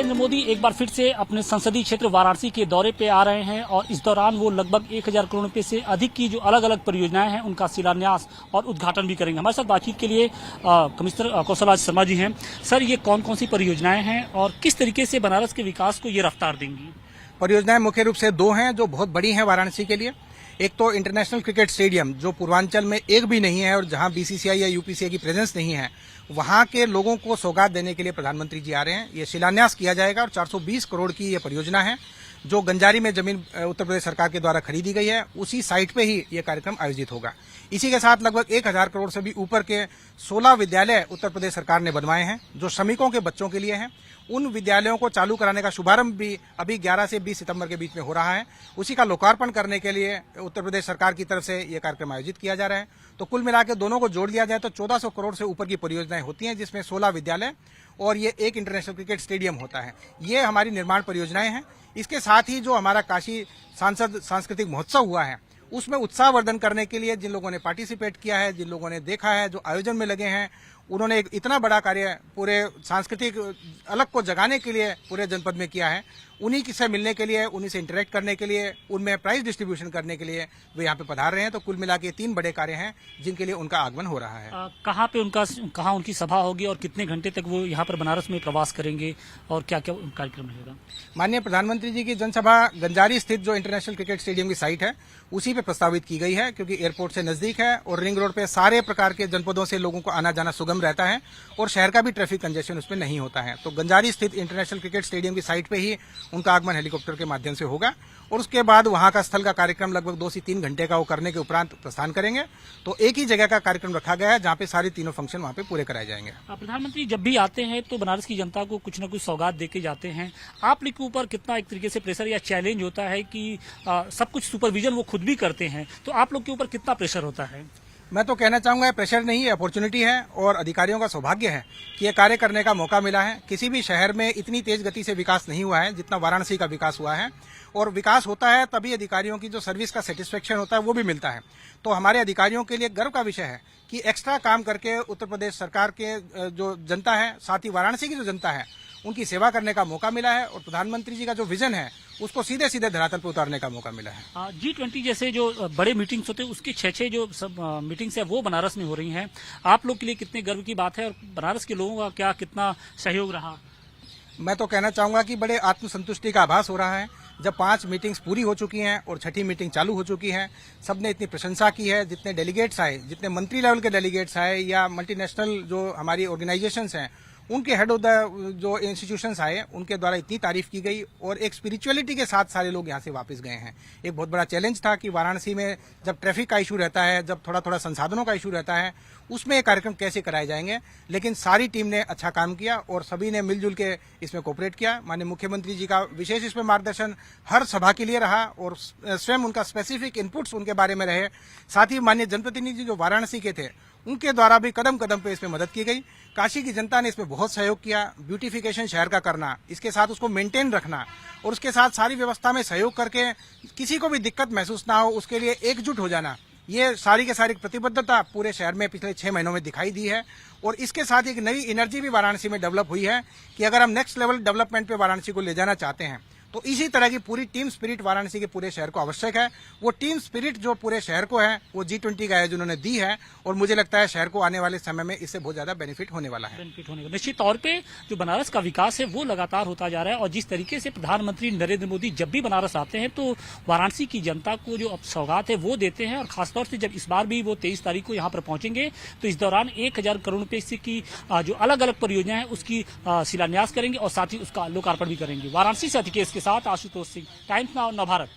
नरेंद्र मोदी एक बार फिर से अपने संसदीय क्षेत्र वाराणसी के दौरे पे आ रहे हैं और इस दौरान वो लगभग 1000 करोड़ रुपए से अधिक की जो अलग अलग परियोजनाएं हैं उनका शिलान्यास और उद्घाटन भी करेंगे। हमारे साथ बातचीत के लिए कमिश्नर कौशल राज शर्मा जी हैं। सर, ये कौन कौन सी परियोजनाएं हैं और किस तरीके से बनारस के विकास को ये रफ्तार देंगी? परियोजनाएं मुख्य रूप से दो हैं जो बहुत बड़ी हैं वाराणसी के लिए। एक तो इंटरनेशनल क्रिकेट स्टेडियम जो पूर्वांचल में एक भी नहीं है और जहां बीसीसीआई या यूपीसीआई की प्रेजेंस नहीं है, वहां के लोगों को सौगात देने के लिए प्रधानमंत्री जी आ रहे हैं। ये शिलान्यास किया जाएगा और 420 करोड़ की ये परियोजना है जो गंजारी में जमीन उत्तर प्रदेश सरकार के द्वारा खरीदी गई है। उसी साइट पे ही ये कार्यक्रम आयोजित होगा। इसी के साथ लगभग 1000 करोड़ से भी ऊपर के 16 विद्यालय उत्तर प्रदेश सरकार ने बनवाए हैं जो श्रमिकों के बच्चों के लिए हैं। उन विद्यालयों को चालू कराने का शुभारंभ भी अभी 11 से 20 सितंबर के बीच में हो रहा है। उसी का लोकार्पण करने के लिए उत्तर प्रदेश सरकार की तरफ से ये कार्यक्रम आयोजित किया जा रहा है। तो कुल मिला के दोनों को जोड़ लिया जाए तो 1400 करोड़ से ऊपर की परियोजनाएं होती हैं, जिसमें 16 विद्यालय और ये एक इंटरनेशनल क्रिकेट स्टेडियम होता है। ये हमारी निर्माण परियोजनाएं हैं। इसके साथ ही जो हमारा काशी सांसद सांस्कृतिक महोत्सव हुआ है उसमें उत्साहवर्धन करने के लिए जिन लोगों ने पार्टिसिपेट किया है, जिन लोगों ने देखा है, जो आयोजन में लगे हैं, उन्होंने एक इतना बड़ा कार्य पूरे सांस्कृतिक अलग को जगाने के लिए पूरे जनपद में किया है। उन्हीं से मिलने के लिए, उन्हीं से इंटरेक्ट करने के लिए, उनमें प्राइज डिस्ट्रीब्यूशन करने के लिए वे यहाँ पे पधार रहे हैं। तो कुल मिला के 3 बड़े कार्य हैं जिनके लिए उनका आगमन हो रहा है। कहाँ उनकी सभा होगी और कितने घंटे तक वो यहाँ पर बनारस में प्रवास करेंगे और क्या क्या कार्यक्रम रहेगा? माननीय प्रधानमंत्री जी की जनसभा गंजारी स्थित जो इंटरनेशनल क्रिकेट स्टेडियम की साइट है उसी पे प्रस्तावित की गई है, क्योंकि एयरपोर्ट से नजदीक है और रिंग रोड पे सारे प्रकार के जनपदों से लोगों को आना जाना सुगम रहता है और शहर का भी ट्रैफिक कंजेशन उसमें नहीं होता है। तो गंजारी स्थित इंटरनेशनल क्रिकेट स्टेडियम की साइट पे ही उनका आगमन हेलीकॉप्टर के माध्यम से होगा और उसके बाद वहां का स्थल का कार्यक्रम लगभग 2 से 3 घंटे का वो करने के उपरांत प्रस्थान करेंगे। तो एक ही जगह का कार्यक्रम रखा गया है जहां पे सारे तीनों फंक्शन वहां पे पूरे कराए जाएंगे। प्रधानमंत्री जब भी आते हैं तो बनारस की जनता को कुछ न कुछ सौगात देके जाते हैं। आप लोग के ऊपर कितना एक तरीके से प्रेशर या चैलेंज होता है कि सब कुछ सुपरविजन वो खुद भी करते हैं, तो आप लोग के ऊपर कितना प्रेशर होता है? मैं तो कहना चाहूंगा प्रेशर नहीं है, अपॉर्चुनिटी है और अधिकारियों का सौभाग्य है कि ये कार्य करने का मौका मिला है। किसी भी शहर में इतनी तेज गति से विकास नहीं हुआ है जितना वाराणसी का विकास हुआ है और विकास होता है तभी अधिकारियों की जो सर्विस का सेटिस्फेक्शन होता है वो भी मिलता है। तो हमारे अधिकारियों के लिए गर्व का विषय है कि एक्स्ट्रा काम करके उत्तर प्रदेश सरकार के जो जनता है, साथ ही वाराणसी की जो जनता है, उनकी सेवा करने का मौका मिला है और प्रधानमंत्री जी का जो विजन है उसको सीधे सीधे धरातल पर उतारने का मौका मिला है। G20 जैसे जो बड़े मीटिंग्स होते हैं उसकी 6 जो सब मीटिंग्स है वो बनारस में हो रही हैं। आप लोग के लिए कितने गर्व की बात है और बनारस के लोगों का क्या कितना सहयोग रहा? मैं तो कहना चाहूंगा कि बड़े आत्मसंतुष्टि का आभास हो रहा है जब 5 मीटिंग्स पूरी हो चुकी हैं और 6ठी मीटिंग चालू हो चुकी है। सबने इतनी प्रशंसा की है, जितने डेलीगेट्स आए, जितने मंत्री लेवल के डेलीगेट्स आए या मल्टीनेशनल जो हमारी ऑर्गेनाइजेशंस हैं उनके हेड ऑफ द जो इंस्टीट्यूशंस आए उनके द्वारा इतनी तारीफ की गई और एक स्पिरिचुअलिटी के साथ सारे लोग यहाँ से वापस गए हैं। एक बहुत बड़ा चैलेंज था कि वाराणसी में जब ट्रैफिक का इशू रहता है, जब थोड़ा थोड़ा संसाधनों का इशू रहता है, उसमें ये कार्यक्रम कैसे कराए जाएंगे, लेकिन सारी टीम ने अच्छा काम किया और सभी ने मिलजुल के इसमें कोऑपरेट किया। माननीय मुख्यमंत्री जी का विशेष इसमें मार्गदर्शन हर सभा के लिए रहा और स्वयं उनका स्पेसिफिक इनपुट्स उनके बारे में रहे। साथ ही माननीय जनप्रतिनिधि जो वाराणसी के थे उनके द्वारा भी कदम कदम पे इसमें मदद की गई। काशी की जनता ने इसमें बहुत सहयोग किया। ब्यूटिफिकेशन शहर का करना, इसके साथ उसको मेंटेन रखना और उसके साथ सारी व्यवस्था में सहयोग करके किसी को भी दिक्कत महसूस ना हो उसके लिए एकजुट हो जाना, ये सारी के सारी प्रतिबद्धता पूरे शहर में पिछले 6 महीनों में दिखाई दी है। और इसके साथ एक नई एनर्जी भी वाराणसी में डेवलप हुई है कि अगर हम नेक्स्ट लेवल डेवलपमेंट पे वाराणसी को ले जाना चाहते हैं तो इसी तरह की पूरी टीम स्पिरिट वाराणसी के पूरे शहर को आवश्यक है। वो टीम स्पिरिट जो पूरे शहर को है वो G20 का आयोजन उन्होंने दी है और मुझे लगता है शहर को आने वाले समय में इससे बहुत ज्यादा बेनिफिट होने वाला है। निश्चित तौर पे जो बनारस का विकास है वो लगातार होता जा रहा है और जिस तरीके से प्रधानमंत्री नरेंद्र मोदी जब भी बनारस आते हैं तो वाराणसी की जनता को जो अब सौगात है वो देते हैं और खासतौर से जब इस बार भी वो 23 तारीख को यहाँ पर पहुंचेंगे तो इस दौरान 1000 करोड़ रुपए की जो अलग अलग परियोजना है उसकी शिलान्यास करेंगे और साथ ही उसका लोकार्पण भी करेंगे। वाराणसी से अतिकेश के साथ आशुतोष सिंह, टाइम्स नाउ नव भारत।